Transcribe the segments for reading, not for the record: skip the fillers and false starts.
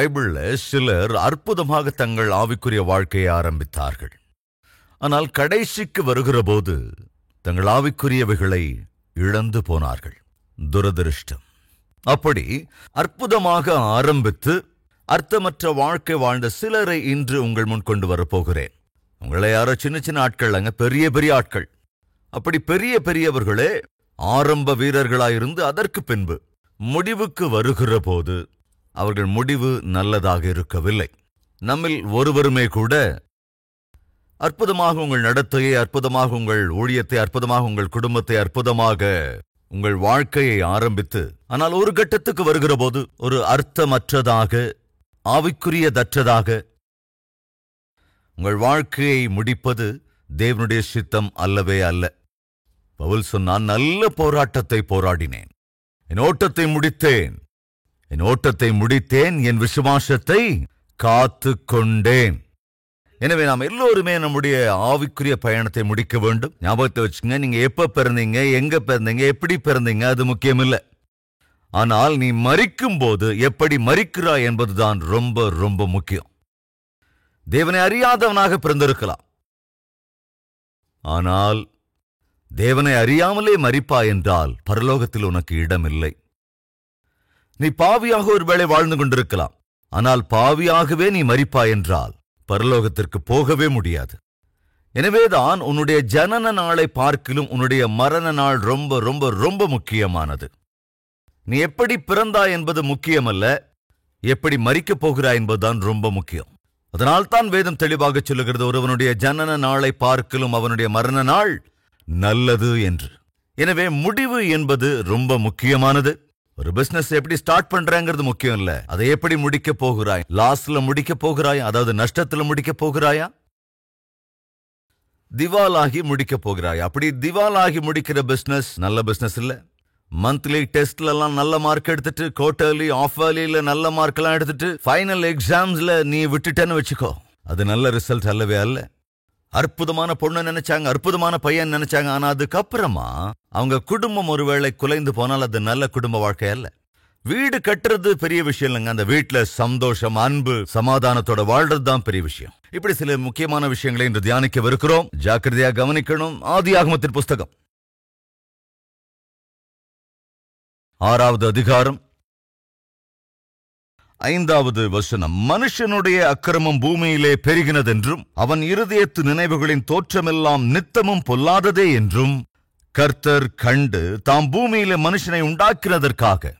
பைபிள்ல சிலர் அற்புதமாக தங்கள் ஆவிக்குரிய வாழ்க்கையை ஆரம்பித்தார்கள். ஆனால் கடைசிக்கு வருகிற போது தங்கள் ஆவிக்குரியவைகளை இழந்து போனார்கள். துரதிருஷ்டம். அப்படி அற்புதமாக ஆரம்பித்து அர்த்தமற்ற வாழ்க்கை வாழ்ந்த சிலரை இன்று உங்கள் முன் கொண்டு வரப்போகிறேன். உங்களை யாரோ சின்ன சின்ன ஆட்கள் அங்க, பெரிய பெரிய ஆட்கள். அப்படி பெரிய பெரியவர்களே ஆரம்ப வீரர்களாயிருந்து அதற்கு பின்பு முடிவுக்கு வருகிற போது அவர்கள் முடிவு நல்லதாக இருக்கவில்லை. நம்மில் ஒருவருமே கூட அற்புதமாக உங்கள் நடத்தையை, அற்புதமாக உங்கள் ஊழியத்தை, அற்புதமாக உங்கள் குடும்பத்தை, அற்புதமாக உங்கள் வாழ்க்கையை ஆரம்பித்து, ஆனால் ஒரு கட்டத்துக்கு வருகிற போது ஒரு அர்த்தமற்றதாக, ஆவிக்குரியதற்றதாக உங்கள் வாழ்க்கையை முடிப்பது தேவனுடைய சித்தம் அல்லவே அல்ல. பவுல் சொன்னான், நல்ல போராட்டத்தை போராடினேன், என் ஓட்டத்தை முடித்தேன், என் விசுவாசத்தை காத்து கொண்டேன். எனவே நாம் எல்லோருமே நம்முடைய ஆவிக்குரிய பயணத்தை முடிக்க வேண்டும். ஞாபகத்தை வச்சுங்க, நீங்க எப்ப பிறந்தீங்க, எங்க பிறந்தீங்க, எப்படி பிறந்தீங்க, அது முக்கியமில்லை. ஆனால் நீ மரிக்கும் போது எப்படி மரிக்கிறாய் என்பதுதான் ரொம்ப ரொம்ப முக்கியம். தேவனை அறியாதவனாக பிறந்திருக்கலாம், ஆனால் தேவனை அறியாமலே மரிப்பாய் என்றால் பரலோகத்தில் உனக்கு இடமில்லை. நீ பாவியாக ஒருவேளை வாழ்ந்து கொண்டிருக்கலாம், ஆனால் பாவியாகவே நீ மரிப்பாய் என்றால் பரலோகத்திற்கு போகவே முடியாது. எனவேதான் உன்னுடைய ஜனன நாளை பார்க்கிலும் உன்னுடைய மரண நாள் ரொம்ப ரொம்ப ரொம்ப முக்கியமானது. நீ எப்படி பிறந்தாய் என்பது முக்கியமல்ல, எப்படி மரிக்கப் போகிறாய் என்பதுதான் ரொம்ப முக்கியம். அதனால்தான் வேதம் தெளிவாக சொல்லுகிறது, ஒருவனுடைய ஜனன நாளை பார்க்கிலும் அவனுடைய மரண நாள் நல்லது என்று. எனவே முடிவு என்பது ரொம்ப முக்கியமானது. ஒரு பிசினஸ் எப்படி ஸ்டார்ட் பண்றாங்கிறது முக்கியம் இல்ல, அதை எப்படி முடிக்க போகிறாய். லாஸ்ல முடிக்க போகிறாயா, அதாவது நஷ்டத்துல முடிக்க போகிறாயா, திவாலாகி முடிக்க போகிறாயா? அப்படி திவாலாகி முடிக்கிற பிசினஸ் நல்ல பிசினஸ் இல்ல. மந்த்லி டெஸ்ட்ல எல்லாம் நல்ல மார்க் எடுத்துட்டு, குவார்டர்லி, ஆஃப் இயர்லில நல்ல மார்க் எல்லாம் எடுத்துட்டு, ஃபைனல் எக்ஸாம்ஸ்ல நீ விட்டுட்டேன்னு வச்சுக்கோ, அது நல்ல ரிசல்ட் அல்லவே அல்ல. அற்புதமான பொண்ணு நினைச்சாங்க, அற்புதமான பையன் நினைச்சாங்க, ஆனா அதுக்கப்புறமா அவங்க குடும்பம் ஒருவேளை குலைந்து போனால் அது நல்ல குடும்ப வாழ்க்கை அல்ல. வீடு கட்டுறது பெரிய விஷயம் இல்லைங்க, அந்த வீட்டுல சந்தோஷம், அன்பு, சமாதானத்தோட வாழ்றது தான் பெரிய விஷயம். இப்படி சில முக்கியமான விஷயங்களை இன்று தியானிக்கவிருக்கிறோம். ஜாக்கிரதையா கவனிக்கணும். ஆதியாகமத்தின் புஸ்தகம் 6வது அதிகாரம் 5வது வசனம். மனுஷனுடைய அக்கிரமம் பூமியிலே பெருகினதென்றும் அவன் இருதயத்து நினைவுகளின் தோற்றமெல்லாம் நித்தமும் பொல்லாததே என்றும் கர்த்தர் கண்டு தாம் பூமியிலே மனுஷனை உண்டாக்கினதற்காக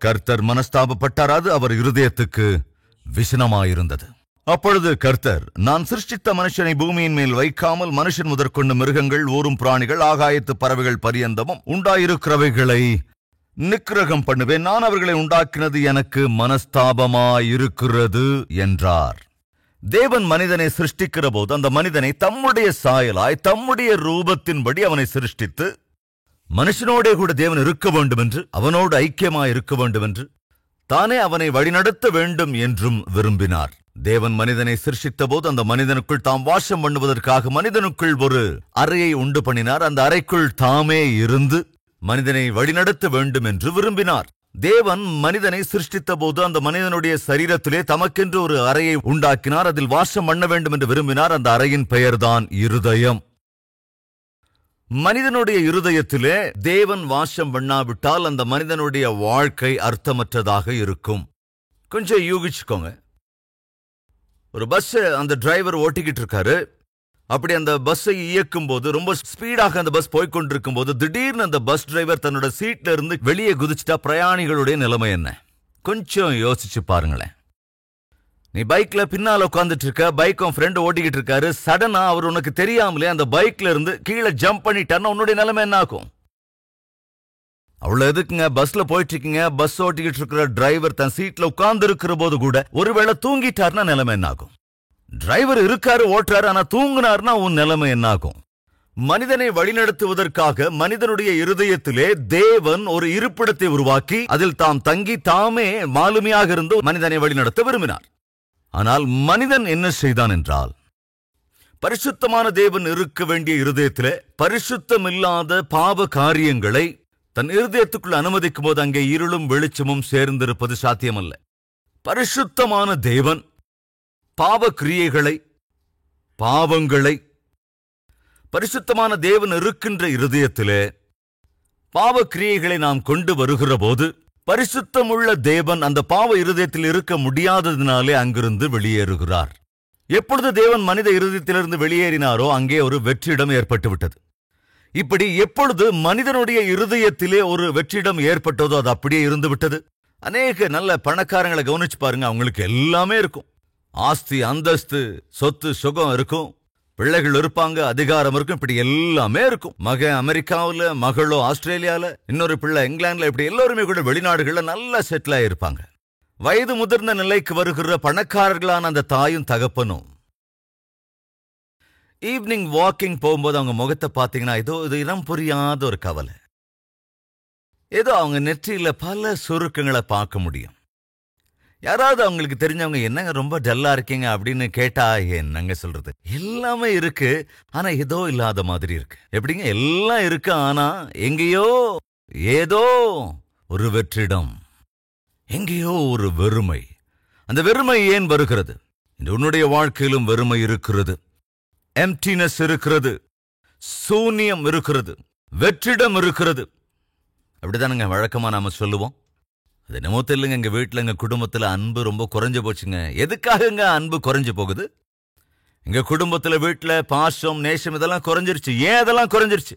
கர்த்தர் மனஸ்தாபப்பட்டார். அது அவர் இருதயத்துக்கு விசனமாயிருந்தது. அப்பொழுது கர்த்தர், நான் சிருஷ்டித்த மனுஷனை பூமியின் மேல் வைக்காமல் மனுஷன் முதற்கொண்டு மிருகங்கள், ஊரும் பிராணிகள், ஆகாயத்து பறவைகள் பரியந்தமும் உண்டாயிருக்கிறவைகளை நிக்கிரகம் பண்ணுவேன். நான் அவர்களை உண்டாக்கினது எனக்கு மனஸ்தாபமாயிருக்கிறது என்றார். தேவன் மனிதனை சிருஷ்டிக்கிற போது அந்த மனிதனை தம்முடைய சாயலாய், தம்முடைய ரூபத்தின்படி அவனை சிருஷ்டித்து, மனுஷனோட கூட தேவன் இருக்க வேண்டும் என்று, அவனோடு ஐக்கியமாய் இருக்க வேண்டும் என்று, தானே அவனை வழிநடத்த வேண்டும் என்றும் விரும்பினார். தேவன் மனிதனை சிருஷ்டித்த போது அந்த மனிதனுக்குள் தாம் வாசம் பண்ணுவதற்காக மனிதனுக்குள் ஒரு அறையை உண்டு பண்ணினார். அந்த அறைக்குள் தாமே இருந்து மனிதனை வழிநடத்த வேண்டும் என்று விரும்பினார். தேவன் மனிதனை சிருஷ்டித்த போது அந்த மனிதனுடைய சரீரத்திலே தமக்கென்று ஒரு அறையை உண்டாக்கினார். அதில் வாசம் பண்ண வேண்டும் என்று விரும்பினார். அந்த அறையின் பெயர்தான் இருதயம். மனிதனுடைய இருதயத்திலே தேவன் வாசம் பண்ணாவிட்டால் அந்த மனிதனுடைய வாழ்க்கை அர்த்தமற்றதாக இருக்கும். கொஞ்சம் யூகிச்சுக்கோங்க. ஒரு பஸ் அந்த டிரைவர் ஓட்டிக்கிட்டு இருக்காரு. அப்படி அந்த பஸ்ஸை இயக்கும் போது, ரொம்ப ஸ்பீடாக அந்த பஸ் போய்கொண்டிருக்கும் போது, திடீர்னு அந்த பஸ் டிரைவர் தன்னோட சீட்ல இருந்து வெளியே குதிச்சுட்டா பிரயாணிகளுடைய நிலைமை என்ன? கொஞ்சம் யோசிச்சு பாருங்களேன். நீ பைக்ல பின்னால உட்காந்துட்டு இருக்க, பைக்கும் ஃப்ரெண்ட் ஓட்டிக்கிட்டு இருக்காரு. சடனா அவர் உனக்கு தெரியாமலே அந்த பைக்ல இருந்து கீழே ஜம்ப் பண்ணிட்டாருன்னா உன்னுடைய நிலைமை என்ன ஆகும்? அவ்வளவு எதுக்குங்க, பஸ்ல போயிட்டு இருக்கீங்க, பஸ் ஓட்டிக்கிட்டு இருக்கிற டிரைவர் தன் சீட்ல உட்கார்ந்து இருக்கிற போது கூட ஒருவேளை தூங்கிட்டாருன்னா நிலைமை என்ன ஆகும்? டிரைவர் இருக்காரு, ஓட்டுறாரு, ஆனா தூங்குனார்னா உன் நிலைமை என்ன ஆகும்? மனிதனை வழிநடத்துவதற்காக மனிதனுடைய இருதயத்திலே தேவன் ஒரு இருப்பிடத்தை உருவாக்கி அதில் தாம் தங்கி தாமே மாலுமியாக இருந்து மனிதனை வழிநடத்த விரும்பினார். ஆனால் மனிதன் என்ன செய்தான் என்றால், பரிசுத்தமான தேவன் இருக்க வேண்டிய இருதயத்திலே பரிசுத்தம் இல்லாத பாவ காரியங்களை தன் இருதயத்துக்குள் அனுமதிக்கும் போது அங்கே இருளும் வெளிச்சமும் சேர்ந்திருப்பது சாத்தியமல்ல. பரிசுத்தமான தேவன் பாவ கிரியைகளை, பாவங்களை, பரிசுத்தமான தேவன் இருக்கின்ற இருதயத்திலே பாவ கிரியைகளை நாம் கொண்டு வருகிற போது பரிசுத்தமுள்ள தேவன் அந்த பாவ இருதயத்தில் இருக்க முடியாததினாலே அங்கிருந்து வெளியேறுகிறார். எப்பொழுது தேவன் மனித இருதயத்திலிருந்து வெளியேறினாரோ அங்கே ஒரு வெற்றிடம் ஏற்பட்டு விட்டது. இப்படி எப்பொழுது மனிதனுடைய இருதயத்திலே ஒரு வெற்றிடம் ஏற்பட்டதோ அது அப்படியே இருந்து விட்டது. அநேக நல்ல பணக்காரங்களை கவனிச்சு பாருங்க, அவங்களுக்கு எல்லாமே இருக்கும். ஆஸ்தி, அந்தஸ்து, சொத்து, சுகம் இருக்கும், பிள்ளைகள் இருப்பாங்க, அதிகாரம் இருக்கும், இப்படி எல்லாமே இருக்கும். மகன் அமெரிக்காவில், மகளோ ஆஸ்திரேலியாவில், இன்னொரு பிள்ளை இங்கிலாந்துல, இப்படி எல்லோருமே கூட வெளிநாடுகளில் நல்லா செட்டில் ஆகியிருப்பாங்க. வயது முதிர்ந்த நிலைக்கு வருகிற பணக்காரர்களான அந்த தாயும் தகப்பனும் ஈவினிங் வாக்கிங் போகும்போது அவங்க முகத்தை பார்த்தீங்கன்னா இது இனம் புரியாத ஒரு கவலை. ஏதோ அவங்க நெற்றியில பல சுருக்கங்களை பார்க்க முடியும். யாராவது அவங்களுக்கு தெரிஞ்சவங்க என்னங்க ரொம்ப டல்லா இருக்கீங்க அப்படின்னு கேட்டா என்னங்க சொல்றது, எல்லாமே இருக்கு ஆனா ஏதோ இல்லாத மாதிரி இருக்கு. எப்படிங்க, எல்லாம் இருக்கு ஆனா எங்கேயோ ஏதோ ஒரு வெற்றிடம், எங்கேயோ ஒரு வெறுமை. அந்த வெறுமை ஏன் வருகிறது? உன்னுடைய வாழ்க்கையிலும் வெறுமை இருக்கிறது, எம்ப்டினஸ் இருக்கிறது, சூன்யம் இருக்கிறது, வெற்றிடம் இருக்கிறது. அப்படிதானுங்க வழக்கமா நாம சொல்லுவோம். அது என்னமோ தெரியலங்க, எங்க வீட்டுல எங்க குடும்பத்துல அன்பு ரொம்ப குறைஞ்சு போச்சுங்க. எதுக்காகங்க அன்பு குறைஞ்சு போகுது? எங்க குடும்பத்துல வீட்டுல பாசம், நேசம் இதெல்லாம் குறைஞ்சிருச்சு. ஏன் இதெல்லாம் குறைஞ்சிருச்சு?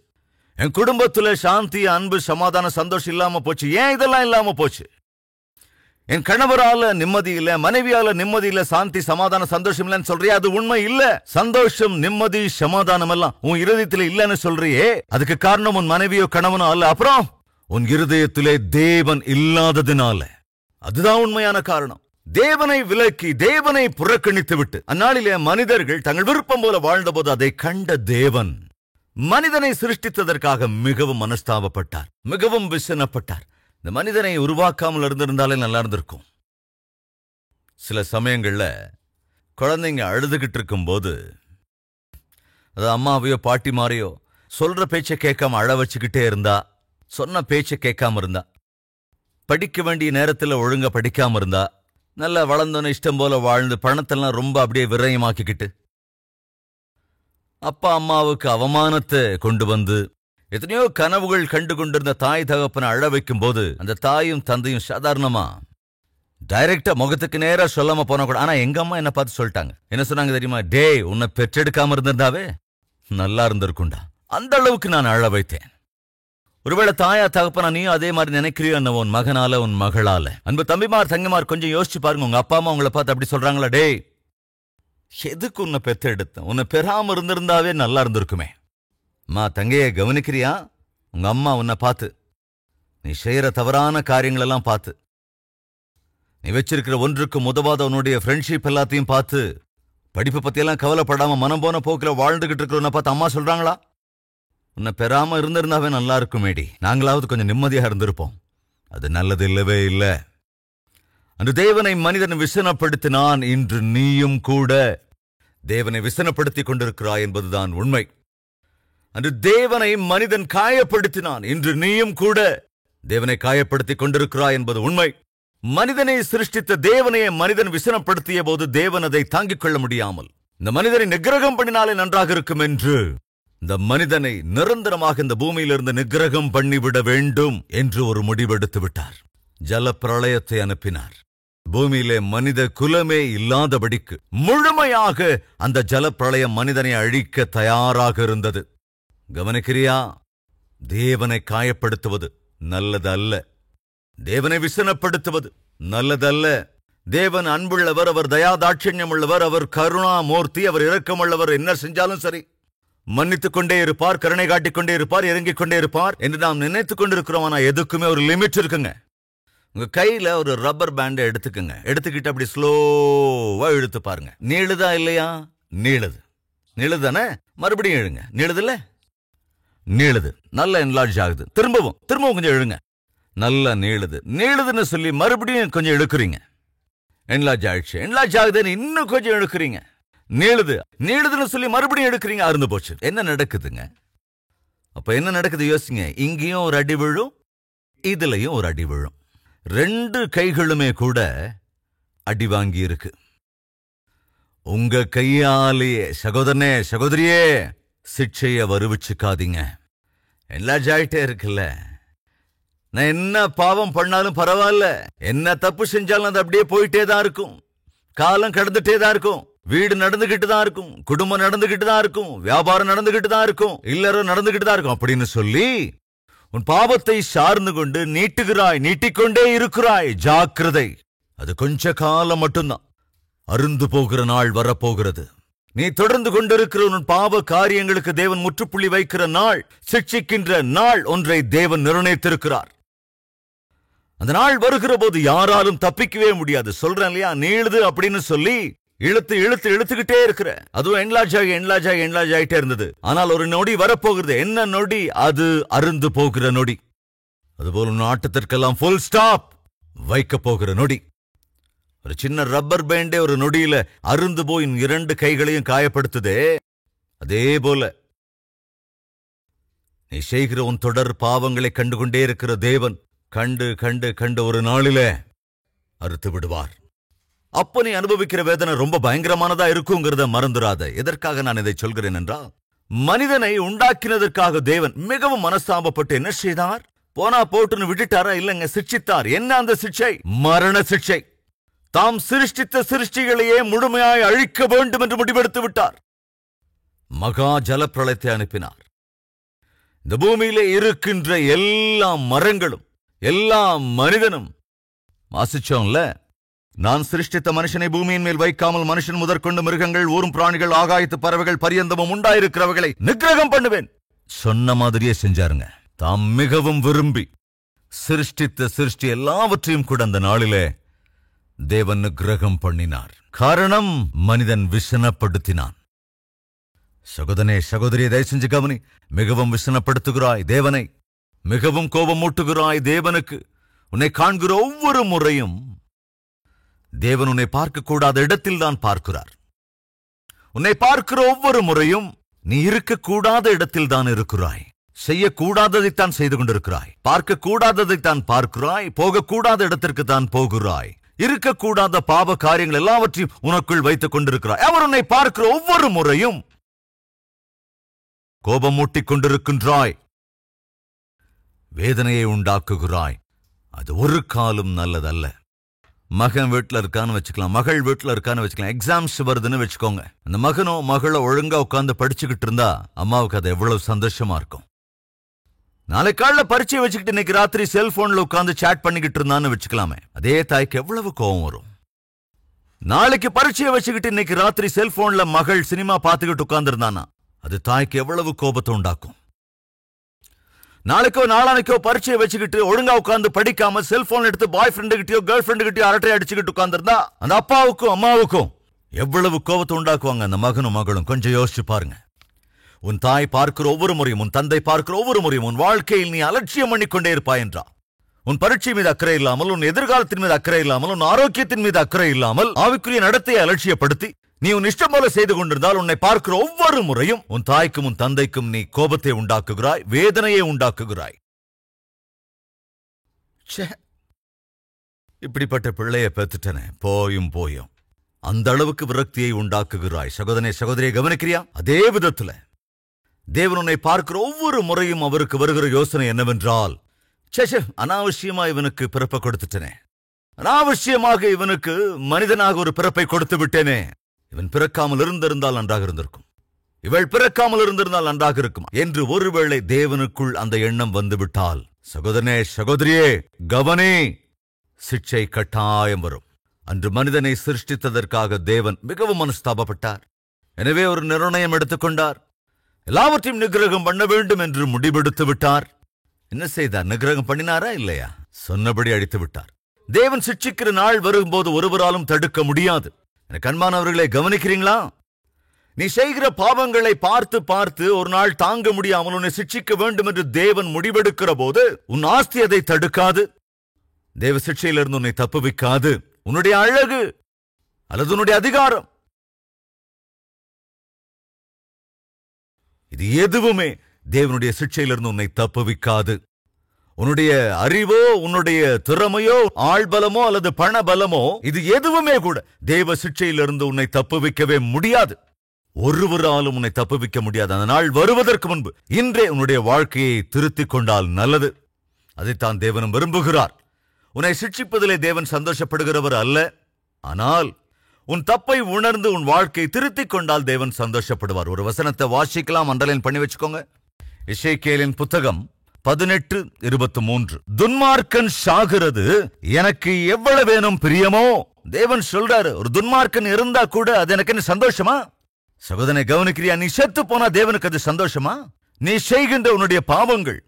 என் குடும்பத்துல சாந்தி, அன்பு, சமாதானம், சந்தோஷம் இல்லாம போச்சு. ஏன் இதெல்லாம் இல்லாம போச்சு? என் கணவரால நிம்மதி இல்ல, மனைவியால நிம்மதி இல்ல, சாந்தி, சமாதானம், சந்தோஷம் இல்லன்னு சொல்றியே, அது உண்மை இல்ல. சந்தோஷம், நிம்மதி, சமாதானம் எல்லாம் உன் இருதயத்துல இல்லன்னு சொல்றியே, அதுக்கு காரணம் உன் மனைவியோ கணவனோ அல்ல. அப்புறம் உன் இருதயத்திலே தேவன் இல்லாததினால. அதுதான் உண்மையான காரணம். தேவனை விலக்கி, தேவனை புறக்கணித்து விட்டு அந்நாளிலே மனிதர்கள் தங்கள் விருப்பம் போல வாழ்ந்தபோது அதை கண்ட தேவன் மனிதனை சிருஷ்டித்ததற்காக மிகவும் மனஸ்தாபப்பட்டார், மிகவும் விசனப்பட்டார். இந்த மனிதனை உருவாக்காமல் இருந்திருந்தாலே நல்லா இருந்திருக்கும். சில சமயங்கள்ல குழந்தைங்க அழுதுகிட்டு இருக்கும்போது, அது அம்மாவையோ பாட்டி மாறியோ சொல்ற பேச்சை கேட்காம அழ வச்சுக்கிட்டே இருந்தா, சொன்ன பேச்சை கேட்காம இருந்தா, படிக்க வேண்டிய நேரத்தில் ஒழுங்கா படிக்காம இருந்தா, நல்லா வளர்ந்தோன்னு இஷ்டம் போல வாழ்ந்து பணத்தெல்லாம் ரொம்ப அப்படியே விரயமாக்கிக்கிட்டு அப்பா அம்மாவுக்கு அவமானத்தை கொண்டு வந்து எத்தனையோ கனவுகள் கண்டு கொண்டிருந்த தாய் தகப்பனை அழ வைக்கும் போது அந்த தாயும் தந்தையும் சாதாரணமா டைரக்டா முகத்துக்கு நேரா சொல்லாம போனா கூட, ஆனா எங்க அம்மா என்ன பார்த்து சொல்லிட்டாங்க. என்ன சொன்னாங்க தெரியுமா? டேய், உன்னை பெற்றெடுக்காம இருந்திருந்தாவே நல்லா இருந்திருக்குண்டா. அந்த அளவுக்கு நான் அழ வைத்தேன். ஒருவேளை தாயா தகப்பனா நீயும் அதே மாதிரி நினைக்கிறியோ என்ன, உன் மகனால, உன் மகளால. அன்பு தம்பிமார், தங்கமார், கொஞ்சம் யோசிச்சு பாருங்க. உங்க அப்பா அம்மா உங்களை பார்த்து அப்படி சொல்றாங்களா? டேய், எதுக்கு உன்னை பெத்த எடுத்தேன், உன்னை பெறாம இருந்திருந்தாவே நல்லா இருந்திருக்குமே. அம்மா, தங்கைய கவனிக்கிறியா? உங்க அம்மா உன்னை பார்த்து, நீ செய்யற தவறான காரியங்கள் எல்லாம் பார்த்து, நீ வச்சிருக்கிற ஒன்றுக்கு உதவாத உன்னுடைய ஃப்ரெண்ட்ஷிப் எல்லாத்தையும் பார்த்து, படிப்பு பத்தியெல்லாம் கவலைப்படாம மனம் போன போக்கில் வாழ்ந்துகிட்டு இருக்கிறவனை பார்த்து அம்மா சொல்றாங்களா? உன்னை பெறாம இருந்திருந்தாவே நல்லா இருக்குமேடி, நாங்களாவது கொஞ்சம் நிம்மதியா இருந்திருப்போம். அது நல்லது இல்லவே இல்லை. அன்று தேவனை மனிதன் விசனப்படுத்தினான், இன்று நீயும் கூட தேவனை விசனப்படுத்திக் கொண்டிருக்கிறாய் என்பதுதான் உண்மை. அன்று தேவனை மனிதன் காயப்படுத்தினான், இன்று நீயும் கூட தேவனை காயப்படுத்திக் கொண்டிருக்கிறாய் என்பது உண்மை. மனிதனை சிருஷ்டித்த தேவனையே மனிதன் விசனப்படுத்திய போது தேவன் அதை தாங்கிக் கொள்ள முடியாமல் இந்த மனிதனை நிகிரகம் பண்ணினாலே நன்றாக இருக்கும் என்று இந்த மனிதனை நிரந்தரமாக இந்த பூமியிலிருந்து நிகிரகம் பண்ணிவிட வேண்டும் என்று ஒரு முடிவெடுத்து விட்டார். ஜல பிரளயத்தை அனுப்பினார். பூமியிலே மனித குலமே இல்லாதபடிக்கு முழுமையாக அந்த ஜல பிரளயம் மனிதனை அழிக்க தயாராக இருந்தது. கவனிக்கிறியா? தேவனை காயப்படுத்துவது நல்லதல்ல, தேவனை விசனப்படுத்துவது நல்லதல்ல. தேவன் அன்புள்ளவர், அவர் தயாதாட்சண்யம் உள்ளவர், அவர் கருணாமூர்த்தி, அவர் இரக்கமுள்ளவர். என்ன செஞ்சாலும் சரி மன்னித்துக் கொண்டே இருப்பார், கருணை காட்டிக் கொண்டே இருப்பார், இறங்கிக் கொண்டே இருப்பார் என்று நாம் நினைத்துக் கொண்டிருக்கிறோம். ஆனா எதுக்குமே ஒரு லிமிட் இருக்குங்க. உங்க கையில ஒரு ரப்பர் பேண்டை எடுத்துக்குங்க, எடுத்துக்கிட்டு அப்படி ஸ்லோவா இழுத்து பாருங்க. நீளுதா இல்லையா? நீளுது. நீளுதானே? மறுபடியும் இழுங்க. நீளுதுல்ல? நீளுது. நல்லா என்லார்ஜ் ஆகுது. திரும்பவும் கொஞ்சம் இழுங்க. நல்லா நீளுது. நீளுதுன்னு சொல்லி மறுபடியும் கொஞ்சம் இழுக்குறீங்க. என்லார்ஜ் ஆயிடுச்சு. என்லார்ஜ் ஆகுதுன்னு இன்னும் கொஞ்சம் இழுக்குறீங்க. நீளுதுன்னு சொல்லி மறுபடியும் எடுக்கிறீங்க. அருந்து போச்சு. என்ன நடக்குதுங்க? அப்ப என்ன நடக்குது யோசிங்க. இங்கேயும் ஒரு அடி விழும், இதுலயும் ஒரு அடி விழும். ரெண்டு கைகளுமே கூட அடி வாங்கி இருக்கு. உங்க கையாலேயே சகோதரனே சகோதரியே சிக்ஷைய வருவிச்சுக்காதீங்க. எல்லாம் ஆயிட்டே இருக்குல்ல. நான் என்ன பாவம் பண்ணாலும் பரவாயில்ல, என்ன தப்பு செஞ்சாலும் அது அப்படியே போயிட்டே தான் இருக்கும். காலம் கடந்துட்டே தான் இருக்கும். வீடு நடந்துகிட்டு தான் இருக்கும், குடும்பம் நடந்துகிட்டு தான் இருக்கும், வியாபாரம் நடந்துகிட்டு தான் இருக்கும், இல்லறம் நடந்துகிட்டு தான் இருக்கும் அப்படின்னு சொல்லி உன் பாவத்தை சார்ந்து கொண்டு நீட்டுகிறாய், நீட்டிக்கொண்டே இருக்கிறாய். ஜாக்கிரதை, அது கொஞ்ச காலம் மட்டும்தான். அருந்து போகிற நாள் வரப்போகிறது. நீ தொடர்ந்து கொண்டிருக்கிற உன் பாவ காரியங்களுக்கு தேவன் முற்றுப்புள்ளி வைக்கிற நாள், சிக்ஷிக்கின்ற நாள் ஒன்றை தேவன் நிர்ணயித்திருக்கிறார். அந்த நாள் வருகிற போது யாராலும் தப்பிக்கவே முடியாது. சொல்றேன் இல்லையா, நீளுது அப்படின்னு சொல்லி இழுத்துக்கிட்டே இருக்கிற, அதுவும் என்லாஜ் ஆகிட்டே இருந்தது. ஆனால் ஒரு நொடி வரப்போகிறது. என்ன நொடி? அது அருந்து போகிற நொடி. அதுபோல நாட்டத்திற்கெல்லாம் ஃபுல் ஸ்டாப் வைக்க போகிற நொடி. ஒரு சின்ன ரப்பர் பேண்டே ஒரு நொடியில அருந்து போய் 2 கைகளையும் காயப்படுத்துதே, அதே போல நீ செய்கிற உன் தொடர் பாவங்களை கண்டுகொண்டே இருக்கிற தேவன் கண்டு கண்டு கண்டு ஒரு நாளில அறுத்து விடுவார். அப்ப நீ அனுபவிக்கிற வேதனை ரொம்ப பயங்கரமானதா இருக்குங்கிறத மறந்துடாத. எதற்காக நான் இதை சொல்கிறேன் என்றால், மனிதனை உண்டாக்கினதற்காக தேவன் மிகவும் மனஸ்தாபப்பட்டு என்ன செய்தார்? போனா போட்டுன்னு விட்டுட்டாரா? இல்லங்க, சிக்ஷித்தார். என்ன அந்த சிக்ஷை? மரண சிக்ஷை. தாம் சிருஷ்டித்த சிருஷ்டிகளையே முழுமையாய் அழிக்க வேண்டும் என்று முடிவெடுத்து விட்டார். மகா ஜலப்பிரளயத்தை அனுப்பினார். இந்த பூமியிலே இருக்கின்ற எல்லா மரங்களும் எல்லா மனிதனும், வாசிச்சோம்ல, நான் சிருஷ்டித்த மனுஷனை பூமியின் மேல் வைக்காமல் மனுஷன் முதற்கொண்டு மிருகங்கள், ஊரும் பிராணிகள், ஆகாயத்து பறவைகள் பரியந்தமும் உண்டாயிருக்கிறவர்களை நிக்கிரகம் பண்ணுவேன் சொன்ன மாதிரியே செஞ்சாருங்க. தாம் மிகவும் விரும்பி சிருஷ்டித்த சிருஷ்டி எல்லாவற்றையும் கூட அந்த நாளிலே தேவன் நிக்கிரகம் பண்ணினார். காரணம், மனிதன் விசனப்படுத்தினான். சகோதரனே சகோதரியை தயவு செஞ்சு கவனி. மிகவும் விசனப்படுத்துகிறாய் தேவனை, மிகவும் கோபம் மூட்டுகிறாய் தேவனுக்கு. உன்னை காண்கிற ஒவ்வொரு முறையும் தேவன் உன்னை பார்க்கக்கூடாத இடத்தில் தான் பார்க்கிறார். உன்னை பார்க்கிற ஒவ்வொரு முறையும் நீ இருக்கக்கூடாத இடத்தில் தான் இருக்கிறாய். செய்யக்கூடாததைத்தான் செய்து கொண்டிருக்கிறாய். பார்க்கக்கூடாததைத்தான் பார்க்கிறாய். போகக்கூடாத இடத்திற்கு தான் போகிறாய். இருக்கக்கூடாத பாவ காரியங்கள் எல்லாவற்றையும் உனக்குள் வைத்துக் கொண்டிருக்கிறாய். அவர் உன்னை பார்க்கிற ஒவ்வொரு முறையும் கோபம் மூட்டிக் கொண்டிருக்கின்றாய், வேதனையை உண்டாக்குகிறாய். அது ஒரு காலம் நல்லதல்ல. மகன் வீட்டுல இருக்கான்னு வச்சுக்கலாம், மகள் வீட்டுல இருக்கான்னு வச்சுக்கலாம், எக்ஸாம்ஸ் வருதுன்னு வச்சுக்கோங்க. அந்த மகனோ மகளோ ஒழுங்கா உட்கார்ந்து படிச்சுக்கிட்டு இருந்தா அம்மாவுக்கு அது எவ்வளவு சந்தோஷமா இருக்கும். நாளை காலைல பரீட்சை வச்சுக்கிட்டு இன்னைக்கு ராத்திரி செல்போன்ல உட்கார்ந்து சாட் பண்ணிக்கிட்டு இருந்தான்னு வச்சுக்கலாமே, அதே தாய்க்கு எவ்வளவு கோபம் வரும். நாளைக்கு பரீட்சையை வச்சுக்கிட்டு இன்னைக்கு ராத்திரி செல்போன்ல மகள் சினிமா பார்த்துக்கிட்டு உட்கார்ந்து இருந்தானா அது தாய்க்கு எவ்வளவு கோபத்தை உண்டாக்கும். நாளைக்கோ நாளானைக்கோ பரீட்சையை வச்சுக்கிட்டு ஒழுங்கா உட்கார்ந்து படிக்காம செல்போன் எடுத்து பாய் ஃப்ரெண்டு கிட்டயோ கேர்ள் ஃப்ரெண்டு கிட்டயோ அரட்டை அடிச்சுக்கிட்டு உட்கார்ந்துருந்தா அந்த அப்பாவுக்கும் அம்மாவுக்கும் எவ்வளவு கோபத்தை உண்டாக்குவாங்க அந்த மகனும் மகளும். கொஞ்சம் யோசிச்சு பாருங்க. உன் தாய் பார்க்கிற ஒவ்வொரு முறையும், உன் தந்தை பார்க்கிற ஒவ்வொரு முறையும் உன் வாழ்க்கையில் நீ அலட்சியம் பண்ணிக்கொண்டே இருப்பாய் என்றா, உன் பரீட்சை மீது அக்கறை இல்லாமல், உன் எதிர்காலத்தின் மீது அக்கறை இல்லாமல், உன் ஆரோக்கியத்தின் மீது அக்கறை இல்லாமல், ஆவிக்குரிய நடத்தையை அலட்சியப்படுத்தி நீ உன் இஷ்டம் போல செய்து கொண்டிருந்தால் உன்னை பார்க்கிற ஒவ்வொரு முறையும் உன் தாய்க்கும் உன் தந்தைக்கும் நீ கோபத்தை உண்டாக்குகிறாய், வேதனையை உண்டாக்குகிறாய். இப்படிப்பட்ட பிள்ளையை பெத்துட்டனே, போயும் போயும் அந்த அளவுக்கு விரக்தியை உண்டாக்குகிறாய். சகோதரனே சகோதரியை கவனிக்கிறியா? அதே விதத்துல தேவன் உன்னை பார்க்கிற ஒவ்வொரு முறையும் அவருக்கு வருகிற யோசனை என்னவென்றால், அனாவசியமா இவனுக்கு பிறப்பை கொடுத்துட்டனே, அனாவசியமாக இவனுக்கு மனிதனாக ஒரு பிறப்பை கொடுத்து விட்டேனே, இவன் பிறக்காமல் இருந்திருந்தால் நன்றாக இருந்திருக்கும், இவள் பிறக்காமல் இருந்திருந்தால் நன்றாக இருக்குமா என்று ஒருவேளை தேவனுக்குள் அந்த எண்ணம் வந்துவிட்டால், சகோதரனே சகோதரியே கவனி, சிக்ஷை கட்டாயம் வரும். அன்று மனிதனை சிருஷ்டித்ததற்காக தேவன் மிகவும் மனஸ்தாபப்பட்டார். எனவே ஒரு நிர்ணயம் எடுத்துக்கொண்டார். எல்லாவற்றையும் நிகிரகம் பண்ண வேண்டும் என்று முடிவெடுத்து விட்டார். என்ன செய்தார்? நிகிரகம் பண்ணினாரா இல்லையா? சொன்னபடி அழித்து விட்டார். தேவன் சிக்ஷிக்கிற நாள் வரும்போது ஒருவராலும் தடுக்க முடியாது. எனக்கு அன்பானவர்களை கவனிக்கிறீங்களா? நீ செய்கிற பாவங்களை பார்த்து பார்த்து ஒரு நாள் தாங்க முடியாமல் உன்னை சிக்ஷிக்க வேண்டும் என்று தேவன் முடிவெடுக்கிற போது உன் ஆஸ்தி அதை தடுக்காது. தேவ சிக்ஷையிலிருந்து உன்னை தப்புவிக்காது. உன்னுடைய அழகு அல்லது உன்னுடைய அதிகாரம், இது எதுவுமே தேவனுடைய சிக்ஷையிலிருந்து உன்னை தப்புவிக்காது. உன்னுடைய அறிவோ, உன்னுடைய திறமையோ, ஆள்பலமோ அல்லது பண பலமோ, இது எதுவுமே கூட தேவ சிட்சையிலிருந்து உன்னை தப்புவிக்கவே முடியாது. ஒருவராலும் உன்னை தப்புவிக்க முடியாது. அந்த நாள் வருவதற்கு முன்பு இன்றே உன்னுடைய வாழ்க்கையை திருத்திக் கொண்டால் நல்லது. அதைத்தான் தேவனும் விரும்புகிறார். உன்னை சிட்சிப்பதிலே தேவன் சந்தோஷப்படுகிறவர் அல்ல. ஆனால் உன் தப்பை உணர்ந்து உன் வாழ்க்கையை திருத்திக் கொண்டால் தேவன் சந்தோஷப்படுவார். ஒரு வசனத்தை வாசிக்கலாம், அண்டர்லைன் பண்ணி வச்சுக்கோங்க. எசேக்கியேலின் புத்தகம் 18:23. துன்மார்க்கன் சாகிறது எனக்கு எவ்வளவேனும் பிரியமோ. தேவன் சொல்றாரு, ஒரு துன்மார்க்கன் இருந்தா கூட அது எனக்கு என்ன சந்தோஷமா? சகோதரனை கவனிக்கிறியா? நீ செத்து போனா தேவனுக்கு அது சந்தோஷமா? நீ செய்கின்ற உன்னுடைய பாவங்கள்,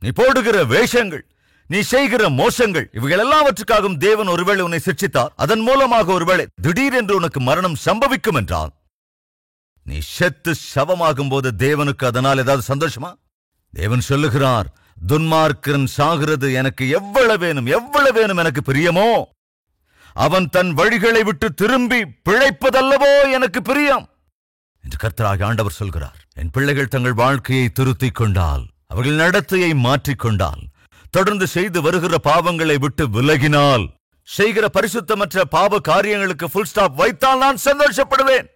நீ போடுகிற வேஷங்கள், நீ செய்கிற மோசங்கள், இவைகள் எல்லாவற்றுக்காகவும் தேவன் ஒருவேளை உன்னை சிட்சித்தார். அதன் மூலமாக ஒருவேளை திடீரென்று உனக்கு மரணம் சம்பவிக்கும் என்றால், நீ செத்து சவமாகும் போது தேவனுக்கு அதனால் ஏதாவது சந்தோஷமா? தேவன் சொல்லுகிறார், துன்மார்க்கன் சாகிறது எனக்கு எவ்வளவேனும் எனக்கு பிரியமோ. அவன் தன் வழிகளை விட்டு திரும்பி பிழைப்பதல்லவோ எனக்கு பிரியம் என்று கர்த்தராகிய ஆண்டவர் சொல்கிறார். என் பிள்ளைகள் தங்கள் வாழ்க்கையை திருத்திக் கொண்டால், அவர்கள் நடத்தையை மாற்றிக்கொண்டால், தொடர்ந்து செய்து வருகிற பாவங்களை விட்டு விலகினால், செய்கிற பரிசுத்தமற்ற பாவ காரியங்களுக்கு ஃபுல் ஸ்டாப் வைத்தால் நான் சந்தோஷப்படுவேன்.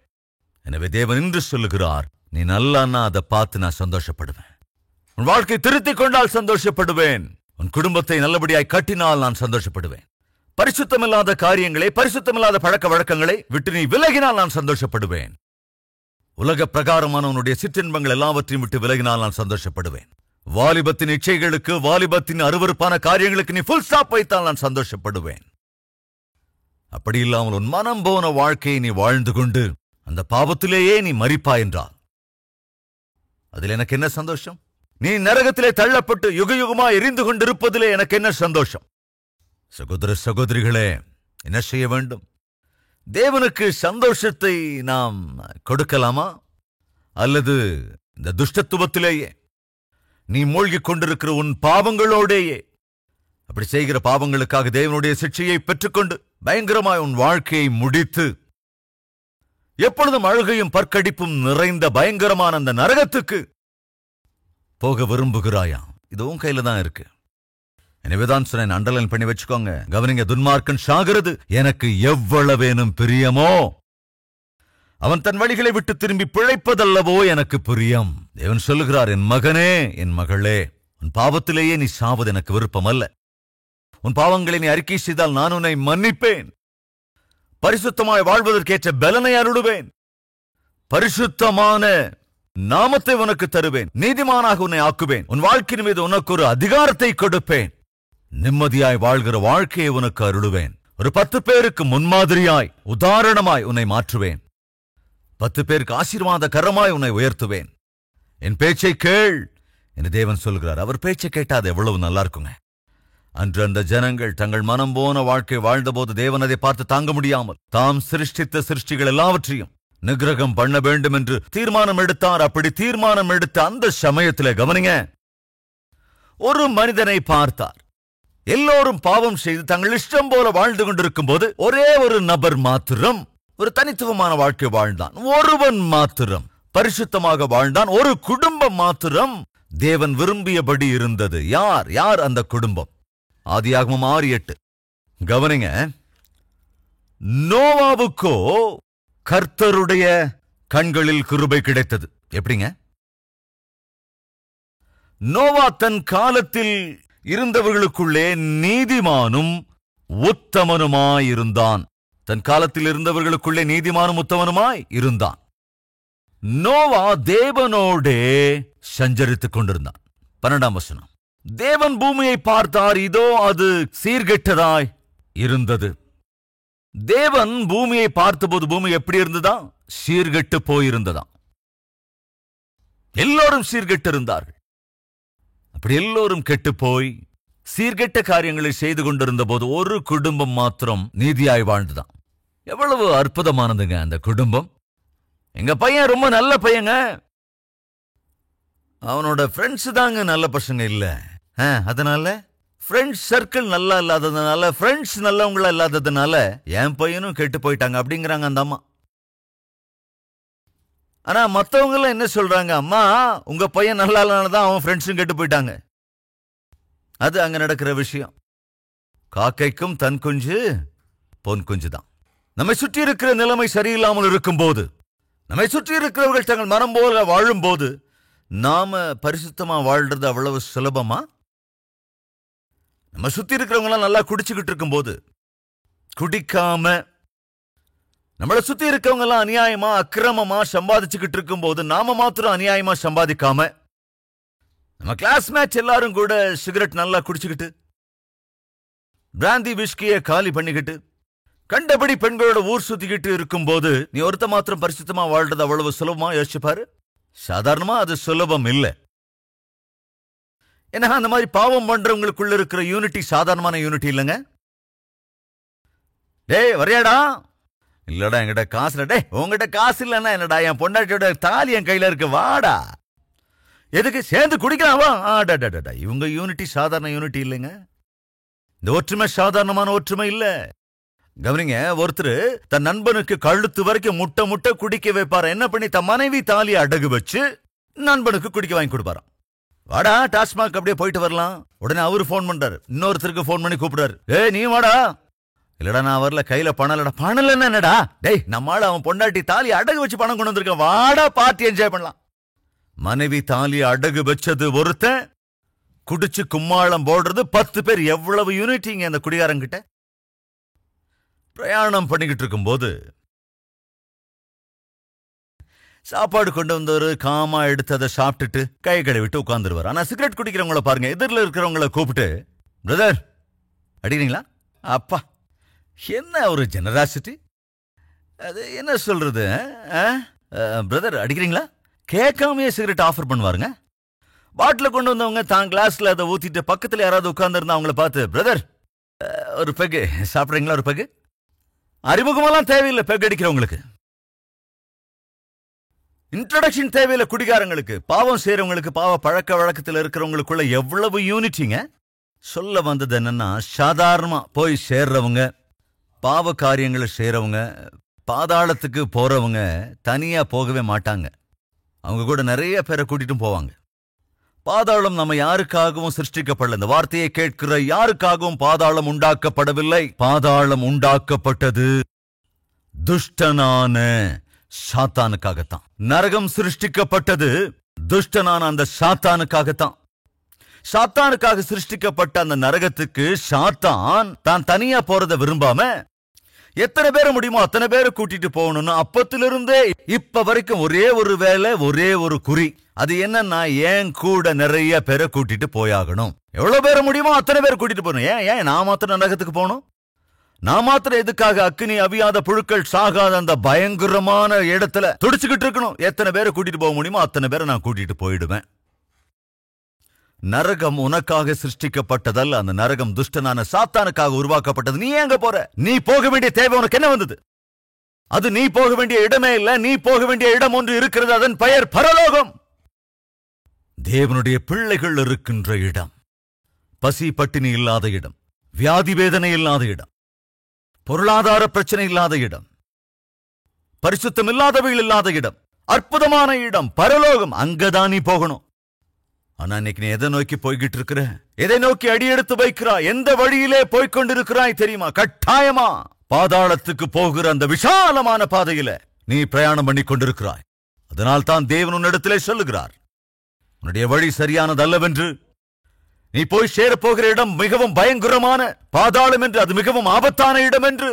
எனவே தேவன் இன்று சொல்லுகிறார், நீ நல்லான்னா அதை பார்த்து நான் சந்தோஷப்படுவேன். உன் வாழ்க்கை திருத்திக் கொண்டால் சந்தோஷப்படுவேன். உன் குடும்பத்தை நல்லபடியாய் கட்டினால் நான் சந்தோஷப்படுவேன். பரிசுத்தமில்லாத காரியங்களை, பரிசுத்தமில்லாத பழக்க வழக்கங்களை விட்டு நீ விலகினால் நான் சந்தோஷப்படுவேன். உலக பிரகாரமான உன்னுடைய சிற்றின்பங்கள் எல்லாவற்றையும் விட்டு விலகினால் நான் சந்தோஷப்படுவேன். வாலிபத்தின் இச்சைகளுக்கு, வாலிபத்தின் அருவருப்பான காரியங்களுக்கு நீ ஃபுல் ஸ்டாப் வைத்தால் நான் சந்தோஷப்படுவேன். அப்படி இல்லாமல் உன் மனம் போன வாழ்க்கையை நீ வாழ்ந்து கொண்டு அந்த பாவத்திலேயே நீ மரிப்பாய் என்றால் அதில் எனக்கு என்ன சந்தோஷம்? நீ நரகத்திலே தள்ளப்பட்டு யுகயுகமா எரிந்து கொண்டிருப்பதிலே எனக்கு என்ன சந்தோஷம்? சகோதர சகோதரிகளே, என்ன செய்ய வேண்டும்? தேவனுக்கு சந்தோஷத்தை நாம் கொடுக்கலாமா? அல்லது இந்த துஷ்டத்துவத்திலேயே நீ மூழ்கிக் கொண்டிருக்கிற உன் பாவங்களோடேயே, அப்படி செய்கிற பாவங்களுக்காக தேவனுடைய சிட்சையை பெற்றுக்கொண்டு பயங்கரமாய் உன் வாழ்க்கையை முடித்து எப்பொழுதும் அழுகையும் பற்கடிப்பும் நிறைந்த பயங்கரமான அந்த நரகத்துக்கு போக விரும்புகிறாயா? இது உன் கையில தான் இருக்கு. எனவேதான் சொன்னேன், அண்டர்லைன் பண்ணி வச்சுக்கோங்க. கவனிங்க, துன்மார்க்கன் சாகிறது எனக்கு எவ்வளவேனும் பிரியமோ. அவன் தன் வழிகளை விட்டு திரும்பி பிழைப்பதல்லவோ எனக்கு பிரியம். தேவன் சொல்லுகிறார், என் மகனே, என் மகளே, உன் பாவத்திலேயே நீ சாவது எனக்கு விருப்பம் அல்ல. உன் பாவங்களை நீ அறிக்கை செய்தால் நான் உன்னை மன்னிப்பேன். பரிசுத்தமாய் வாழ்வதற்கேற்ற பலனை அருளுவேன். பரிசுத்தமான நாமத்தை உனக்கு தருவேன். நீதிமானாக உன்னை ஆக்குவேன். உன் வாழ்க்கையின் மீது உனக்கு ஒரு அதிகாரத்தை கொடுப்பேன். நிம்மதியாய் வாழ்கிற வாழ்க்கையை உனக்கு அருளுவேன். ஒரு 10 பேருக்கு முன்மாதிரியாய், உதாரணமாய் உன்னை மாற்றுவேன். 10 பேருக்கு ஆசீர்வாதகரமாய் உன்னை உயர்த்துவேன். என் பேச்சை கேள் என்று தேவன் சொல்கிறார். அவர் பேச்சை கேட்டாது எவ்வளவு நல்லா இருக்குங்க. அன்று அந்த ஜனங்கள் தங்கள் மனம் போன வாழ்க்கை வாழ்ந்தபோது தேவன் அதை பார்த்து தாங்க முடியாமல் தாம் சிருஷ்டித்த சிருஷ்டிகள் எல்லாவற்றையும் நிகிரகம் பண்ண வேண்டும் என்று தீர்மானம் எடுத்தார். அப்படி தீர்மானம் எடுத்த அந்த சமயத்திலே கவனிங்க, ஒரு மனிதனை பார்த்தார். எல்லோரும் பாவம் செய்து தங்கள் இஷ்டம் போல வாழ்ந்து கொண்டிருக்கும் போது ஒரே ஒரு நபர் மாத்திரம் ஒரு தனித்துவமான வாழ்க்கை வாழ்ந்தான். ஒருவன் மாத்திரம் பரிசுத்தமாக வாழ்ந்தான். ஒரு குடும்பம் மாத்திரம் தேவன் விரும்பியபடி இருந்தது. யார் யார் அந்த குடும்பம்? ஆதியாகமம் 6:8. கவனிங்க, நோவாவுக்கோ கர்த்தருடைய கண்களில் கிருபை கிடைத்தது. எப்படிங்க? நோவா தன் காலத்தில் இருந்தவர்களுக்குள்ளே நீதிமானும் உத்தமனுமாயிருந்தான். தன் காலத்தில் இருந்தவர்களுக்குள்ளே நீதிமானும் உத்தமனுமாய் இருந்தான். நோவா தேவனோடே சஞ்சரித்துக் கொண்டிருந்தான். 12ஆம் வசனம். தேவன் பூமியை பார்த்தார், இதோ அது சீர்கெட்டதாய் இருந்தது. தேவன் பூமியை பார்த்தபோது பூமி எப்படி இருந்ததா? சீர்கெட்டு போயிருந்ததா. எல்லோரும் சீர்கெட்டு இருந்தார்கள். அப்படி எல்லோரும் கெட்டு போய் சீர்கெட்ட காரியங்களை செய்து கொண்டிருந்த போது ஒரு குடும்பம் மாத்திரம் நீதியாய் வாழ்ந்துதான். எவ்வளவு அற்புதமானதுங்க அந்த குடும்பம். எங்க பையன் ரொம்ப நல்ல பையங்க, அவனோட ஃப்ரெண்ட்ஸ் தாங்க நல்ல பசங்க இல்ல, அதனால ஃப்ரெண்ட்ஸ் சர்க்கிள் நல்லா இல்லாததுனால, ஃப்ரெண்ட்ஸ் நல்லவங்களா இல்லாததுனால என் பையனும் கெட்டு போயிட்டாங்க அப்படிங்கிறாங்க அந்த அம்மா. ஆனா மத்தவங்க எல்லாம் என்ன சொல்றாங்க? அம்மா, உங்க பையன் நல்லா இல்லனாலதான் அவன் ஃப்ரெண்ட்ஸும் கெட்டு போயிட்டாங்க. அது அங்க நடக்கிற விஷயம். காக்கைக்கும் தன் குஞ்சு பொன் குஞ்சு தான். நம்மை சுற்றி இருக்கிற நிலைமை சரியில்லாமல் இருக்கும்போது, நம்மை சுற்றி இருக்கிறவர்கள் தங்கள் மனம் போல வாழும்போது, நாம பரிசுத்தமா வாழ்றது அவ்வளவு சுலபமா? நம்ம சுத்தி இருக்கிறவங்க எல்லாம் நல்லா குடிச்சுக்கிட்டு இருக்கும்போது, குடிக்காம நம்மளை சுத்தி இருக்கவங்க எல்லாம் அநியாயமா அக்கிரமமா சம்பாதிச்சுக்கிட்டு இருக்கும்போது, நாம மாத்திரம் அநியாயமா சம்பாதிக்காம, நம்ம கிளாஸ்மேட்ஸ் எல்லாரும் கூட சிகரெட் நல்லா குடிச்சுக்கிட்டு, பிராந்தி விஸ்கிய காலி பண்ணிக்கிட்டு, கண்டபடி பெண்களோட ஊர் சுத்திக்கிட்டு இருக்கும்போது, நீ ஒருத்த மாத்திரம் பரிசுத்தமா வாழ்றது அவ்வளவு சுலபமா? யோசிச்சு பாரு. சாதாரணமா அது சுலபம் இல்ல. ஏன்னா அந்த மாதிரி பாவம் பண்றவங்களுக்குள்ள இருக்கிற யூனிட்டி சாதாரணமான யூனிட்டி இல்லைங்க. டேய் வரையாடா? இல்லடா என்கிட்ட காசு இல்ல. டே உங்ககிட்ட காசு இல்லன்னா என்னடா, என் பொண்டாட்டியோட தாலி என் கையில இருக்கு, வாடா. எதுக்கு சேர்ந்து குடிக்கலாவா? ஆடாடாடா. இவங்க யூனிட்டி சாதாரண யூனிட்டி இல்லைங்க. இந்த ஒற்றுமை சாதாரணமான ஒற்றுமை இல்ல. கவனிங்க, ஒருத்தர் தன் நண்பனுக்கு கழுத்து வரைக்கும் முட்டை முட்டை குடிக்க வைப்பாரு. என்ன பண்ணி தன் மனைவி தாலியை அடகு வச்சு நண்பனுக்கு குடிக்க வாங்கி கொடுப்பாராம். வாடா டாஸ்மாக் அப்படியே போயிட்டு வரலாம். உடனே அவரு போன் பண்றாரு, இன்னொருத்தருக்கு போன் பண்ணி கூப்பிடுறாரு. நீ வாடா. இல்லடா நான் வரல, கையில பணம் இல்லடா. பணம் இல்ல என்னடா? டேய் நம்மால அவன் பொண்டாட்டி தாலி அடகு வச்சு பணம் கொண்டு வந்திருக்கான், வாடா பார்ட்டி என்ஜாய் பண்ணலாம். மனைவி தாலி அடகு வச்சது ஒருத்தன், குடிச்சு கும்மாளம் போடுறது 10 பேர். எவ்வளவு யூனிட்டிங்க அந்த குடிகாரங்கிட்ட. பிரயாணம் பண்ணிக்கிட்டு இருக்கும்போது சாப்பாடு கொண்டு வந்தவர் காமா எடுத்து அதை சாப்பிட்டுட்டு கை கழுவிட்டு உட்கார்ந்துருவார். ஆனா சிகரெட் குடிக்கிறவங்கள பாருங்க, எதிரில் இருக்கிறவங்கள கூப்பிட்டு, பிரதர் அடிக்கிறீங்களா? அப்பா என்ன ஒரு ஜெனராசிட்டி, அது என்ன சொல்றது, பிரதர் அடிக்கிறீங்களா? கேட்காமையே சிகரெட் ஆஃபர் பண்ணுவாருங்க. பாட்டில் கொண்டு வந்தவங்க தான் கிளாஸ்ல அதை ஊத்திட்டு பக்கத்துல யாராவது உட்கார்ந்துருந்தா அவங்கள பார்த்து, பிரதர் ஒரு பெக்கு சாப்பிட்றீங்களா? ஒரு பெக்கு. அறிமுகமெல்லாம் தேவையில்லை பெக் அடிக்கிறவங்களுக்கு, இன்ட்ரோடக்ஷன் தேவையில்லை குடிகாரங்களுக்கு. பாவம் செய்யறவங்களுக்கு, பாவ பழக்க வழக்கத்தில் இருக்கிறவங்களுக்குள்ள எவ்வளவு யூனிட்டிங்க. சொல்ல வந்தது என்னன்னா, சாதாரணமா போய் சேர்றவங்க, பாவ காரியங்களை செய்யறவங்க, பாதாளத்துக்கு போறவங்க தனியா போகவே மாட்டாங்க. அவங்க கூட நிறைய பேரை கூட்டிட்டும் போவாங்க. பாதாளம் நம்ம யாருக்காகவும் சிருஷ்டிக்கப்படல. இந்த வார்த்தையை கேட்கிற யாருக்காகவும் பாதாளம் உண்டாக்கப்படவில்லை. பாதாளம் உண்டாக்கப்பட்டது துஷ்டனான சாத்தானுக்காகத்தான். நரகம் சிருஷ்டிக்கப்பட்டது துஷ்டனான அந்த சாத்தானுக்காகத்தான். சாத்தானுக்காக சிருஷ்டிக்கப்பட்ட அந்த நரகத்துக்கு சாத்தான் தான் தனியா போறதை விரும்பாம எத்தனை பேரை முடியுமோ அத்தனை பேரை கூட்டிட்டு போகணும்னு அப்பத்திலிருந்தே இப்ப வரைக்கும் ஒரே ஒரு வேலை, ஒரே ஒரு குறி. அது என்னன்னா, ஏன் கூட நிறைய பேரை கூட்டிட்டு போயாகணும். எவ்வளவு பேரை முடியுமோ அத்தனை பேரை கூட்டிட்டு போகணும். ஏன் நான் மாத்திரம் நரகத்துக்கு போகணும்? நான் மாத்திரம் எதுக்காக அக்கினி அவியாத புழுக்கள் சாகாத அந்த பயங்கரமான இடத்துல துடிச்சுக்கிட்டு இருக்கணும்? எத்தனை பேரை கூட்டிட்டு போக முடியுமோ அத்தனை பேரை நான் கூட்டிட்டு போயிடுவேன். நரகம் உனக்காக சிருஷ்டிக்கப்பட்டதல்ல. அந்த நரகம் துஷ்டனான சாத்தானுக்காக உருவாக்கப்பட்டது. நீ எங்க போற? நீ போக வேண்டிய தேவை உனக்கு என்ன வந்தது? அது நீ போக வேண்டிய இடமே இல்ல. நீ போக வேண்டிய இடம் ஒன்று இருக்கிறது, அதன் பெயர் பரலோகம். தேவனுடைய பிள்ளைகள் இருக்கின்ற இடம், பசி பட்டினி இல்லாத இடம், வியாதி வேதனை இல்லாத இடம், பொருளாதார பிரச்சனை இல்லாத இடம், பரிசுத்தம் இல்லாதவைகள் இல்லாத இடம், அற்புதமான இடம் பரலோகம். அங்கதான் நீ போகணும். ஆனா இன்னைக்கு நீ எதை நோக்கி போய்கிட்டு இருக்கிற? எதை நோக்கி அடியெடுத்து வைக்கிறாய்? எந்த வழியிலே போய்கொண்டிருக்கிறாய் தெரியுமா? கட்டாயமா பாதாளத்துக்கு போகிற அந்த விசாலமான பாதையில நீ பிரயாணம் பண்ணி கொண்டிருக்கிறாய். அதனால் தான் தேவன் உன்னிடத்திலே சொல்லுகிறார், உன்னுடைய வழி சரியானது அல்லவென்று. நீ போய் சேரப்போகிற இடம் மிகவும் பயங்கரமான பாதாளம் என்று, அது மிகவும் ஆபத்தான இடம் என்று.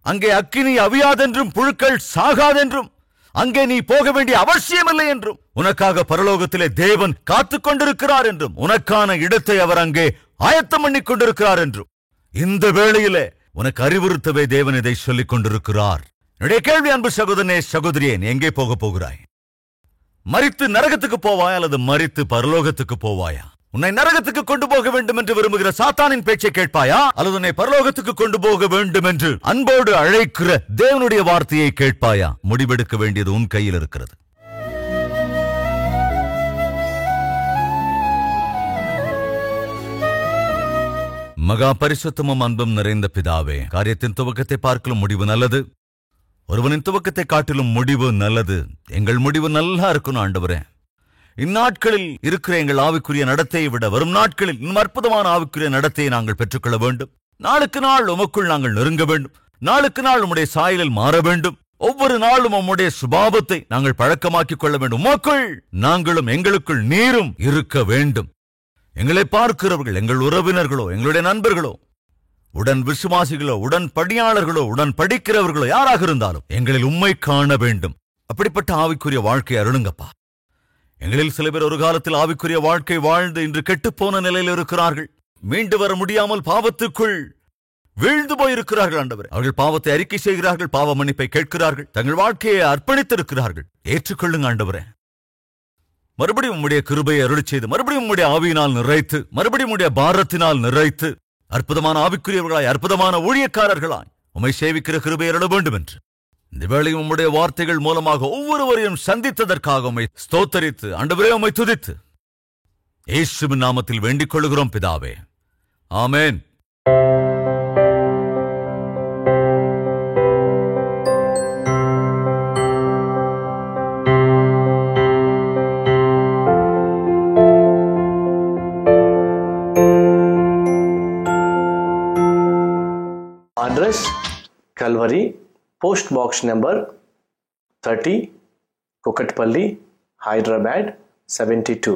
அங்கே அக்கினி அவியாதென்றும் புழுக்கள் சாகாதென்றும், அங்கே நீ போக வேண்டிய அவசியமில்லை என்றும், உனக்காக பரலோகத்திலே தேவன் காத்துக் கொண்டிருக்கிறார் என்றும், உனக்கான இடத்தை அவர் அங்கே ஆயத்தம் பண்ணி கொண்டிருக்கிறார் என்றும் இந்த வேளையிலே உனக்கு அறிவுறுத்தவே தேவன் இதை சொல்லிக் கொண்டிருக்கிறார். என்னுடைய கேள்வி, அன்பு சகோதரனே சகோதரியே, நீ எங்கே போக போகிறாய்? மரித்து நரகத்துக்கு போவாயா அல்லது மரித்து பரலோகத்துக்கு போவாயா? உன்னை நரகத்துக்கு கொண்டு போக வேண்டும் என்று விரும்புகிற சாத்தானின் பேச்சை கேட்பாயா அல்லது உன்னை பரலோகத்துக்கு கொண்டு போக வேண்டும் என்று அன்போடு அழைக்கிற தேவனுடைய வார்த்தையை கேட்பாயா? முடிவெடுக்க வேண்டியது உன் கையில் இருக்கிறது. மகா பரிசுத்தமும் அன்பும் நிறைந்த பிதாவே, காரியத்தின் துவக்கத்தை பார்க்கலும் முடிவு நல்லது, ஒருவனின் துவக்கத்தை காட்டிலும் முடிவு நல்லது. எங்கள் முடிவு நல்லா இருக்கணும் ஆண்டவரே. இந்நாட்களில் இருக்கிற எங்கள் ஆவிக்குரிய நடத்தையை விட வரும் நாட்களில் இன்னும் அற்புதமான ஆவிக்குரிய நடத்தையை நாங்கள் பெற்றுக்கொள்ள வேண்டும். நாளுக்கு நாள் உமக்குள் நாங்கள் நெருங்க வேண்டும். நாளுக்கு நாள் உம்முடைய சாயலில் மாற வேண்டும். ஒவ்வொரு நாளும் உம்முடைய சுபாவத்தை நாங்கள் பழக்கமாக்கிக் கொள்ள வேண்டும். உமக்குள் நாங்களும் எங்களுக்குள் நீரும் இருக்க வேண்டும். எங்களை பார்க்கிறவர்கள், எங்கள் உறவினர்களோ, எங்களுடைய நண்பர்களோ, உடன் விசுவாசிகளோ, உடன் பணியாளர்களோ, உடன் படிக்கிறவர்களோ யாராக இருந்தாலும் எங்களில் உம்மை காண வேண்டும். அப்படிப்பட்ட ஆவிக்குரிய வாழ்க்கை அருளுங்கப்பா. எங்களில் சில பேர் ஒரு காலத்தில் ஆவிக்குரிய வாழ்க்கை வாழ்ந்து இன்று கெட்டுப்போன நிலையில் இருக்கிறார்கள். மீண்டு வர முடியாமல் பாவத்துக்குள் வீழ்ந்து போயிருக்கிறார்கள். ஆண்டவரே, அவர்கள் பாவத்தை அறிக்கை செய்கிறார்கள், பாவ மன்னிப்பை கேட்கிறார்கள், தங்கள் வாழ்க்கையை அர்ப்பணித்திருக்கிறார்கள். ஏற்றுக்கொள்ளுங்க ஆண்டவரே. மறுபடியும் உம்முடைய கிருபையை அருளிச் செய்து, மறுபடியும் உம்முடைய ஆவியினால் நிறைத்து, மறுபடியும் உம்முடைய பாரத்தினால் நிறைத்து, அற்புதமான ஆவிக்குரியவர்களாய், அற்புதமான ஊழியக்காரர்களாய் உம்மை சேவிக்கிற கிருபையை அருள வேண்டும் என்று இந்த வேளையும் உம்முடைய வார்த்தைகள் மூலமாக ஒவ்வொருவரையும் சந்தித்ததற்காக உம்மை ஸ்தோத்தரித்து, ஆண்டவரே உம்மை துதித்து இயேசுவின் நாமத்தில் வேண்டிக் கொள்கிறோம் பிதாவே. ஆமென். Address Calvary, Post Box number 30, Kukatpalli, Hyderabad 72.